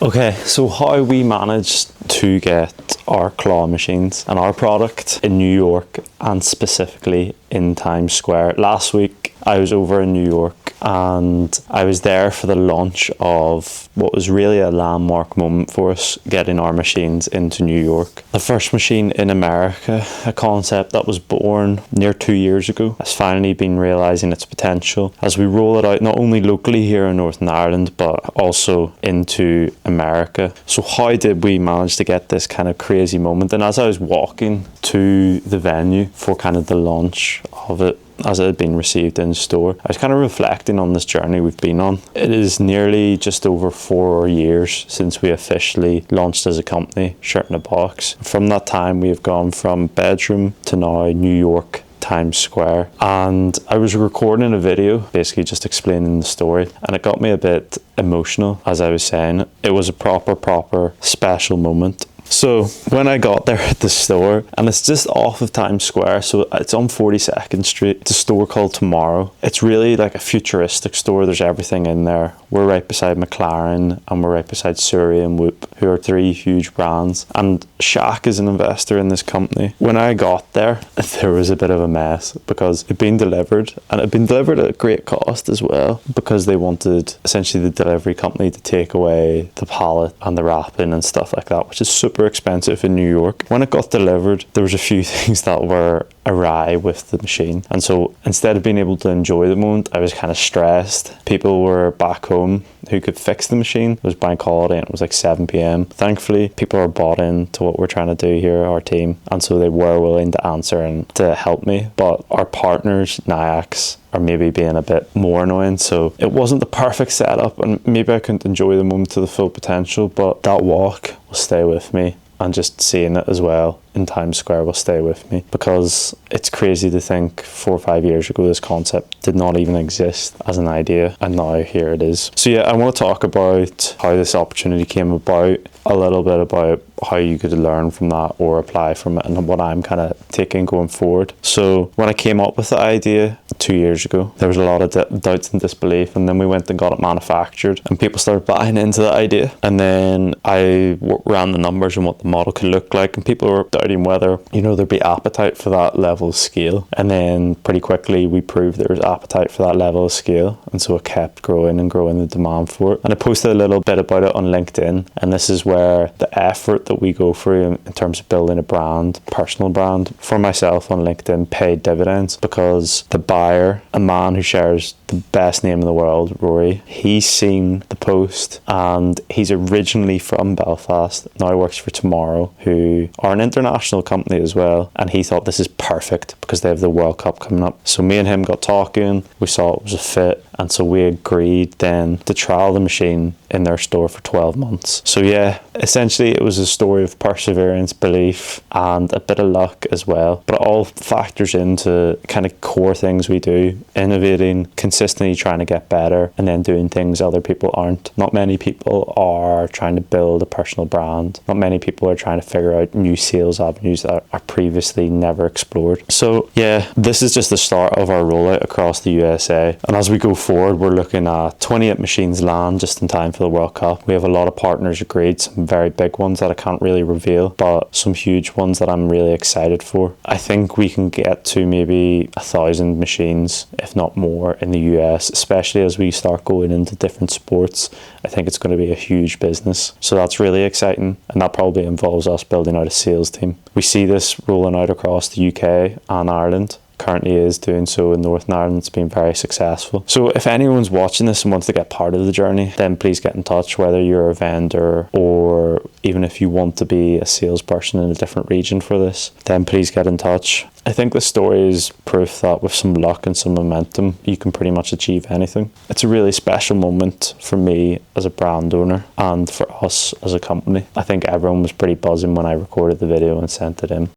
Okay, so how we managed to get our claw machines and our product in New York and specifically in Times Square. Last week I was over in New York and I was there for the launch of what was really a landmark moment for us, getting our machines into New York. The first machine in America, a concept that was born near 2 years ago, has finally been realising its potential as we roll it out not only locally here in Northern Ireland but also into America. So how did we manage to get this kind of crazy moment? And as I was walking to the venue for kind of the launch of it, as it had been received in store, I was kind of reflecting on this journey we've been on. It is nearly just over 4 years since we officially launched as a company, Shirt in a Box. From that time, we have gone from bedroom to now New York, Times Square, and I was recording a video basically just explaining the story, and it got me a bit emotional. As I was saying, it was a proper special moment. So when I got there at the store, and it's just off of Times Square, so it's on 42nd Street, it's a store called Tomorrow. It's really like a futuristic store. There's everything in there. We're right beside McLaren and we're right beside Suri and Whoop, who are 3 huge brands, and Shaq is an investor in this company. When I got there was a bit of a mess because it'd been delivered, and it'd been delivered at a great cost as well, because they wanted essentially the delivery company to take away the pallet and the wrapping and stuff like that, which is super expensive in New York. When it got delivered, there was a few things that were awry with the machine, and so instead of being able to enjoy the moment, I was kind of stressed. People were back home who could fix the machine. It was bank holiday and it was like 7 p.m. Thankfully, people are bought in to what we're trying to do here, our team, and so they were willing to answer and to help me. But our partners, Nyax, are maybe being a bit more annoying, so it wasn't the perfect setup, and maybe I couldn't enjoy the moment to the full potential, but that walk will stay with me, and just seeing it as well in Times Square will stay with me, because it's crazy to think 4 or 5 years ago this concept did not even exist as an idea, and now here it is. So yeah, I want to talk about how this opportunity came about, a little bit about how you could learn from that or apply from it, and what I'm kind of taking going forward. So when I came up with the idea 2 years ago, there was a lot of doubts and disbelief, and then we went and got it manufactured and people started buying into the idea, and then I ran the numbers on what the model could look like, and people were doubting whether, you know, there'd be appetite for that level of scale. And then pretty quickly we proved there was appetite for that level of scale, and so it kept growing and growing, the demand for it. And I posted a little bit about it on LinkedIn, and this is where the effort that we go through in terms of building a brand, personal brand, for myself on LinkedIn paid dividends, because the buyer, a man who shares the best name in the world, Rory, he's seen the post, and he's originally from Belfast, now works for Tomorrow, who are an international company as well, and he thought this is perfect because they have the World Cup coming up. So me and him got talking, we saw it was a fit, and so we agreed then to trial the machine in their store for 12 months. So yeah, essentially it was a story of perseverance, belief, and a bit of luck as well, but it all factors into kind of core things we do: innovating, consistently trying to get better, and then doing things other people aren't. Not many people are trying to build a personal brand. Not many people are trying to figure out new sales avenues that are previously never explored. So yeah, this is just the start of our rollout across the USA, and as we go forward, we're looking at 28 machines land just in time for the World Cup. We have a lot of partners agreed, some very big ones that I can't really reveal, but some huge ones that I'm really excited for. I think we can get to maybe 1,000 machines, if not more, in the US, especially as we start going into different sports. I think it's going to be a huge business. So that's really exciting, and that probably involves us building out a sales team. We see this rolling out across the UK and Ireland. Currently is doing so in Northern Ireland. It's been very successful. So if anyone's watching this and wants to get part of the journey, then please get in touch, whether you're a vendor or even if you want to be a salesperson in a different region for this, then please get in touch. I think the story is proof that with some luck and some momentum, you can pretty much achieve anything. It's a really special moment for me as a brand owner and for us as a company. I think everyone was pretty buzzing when I recorded the video and sent it in.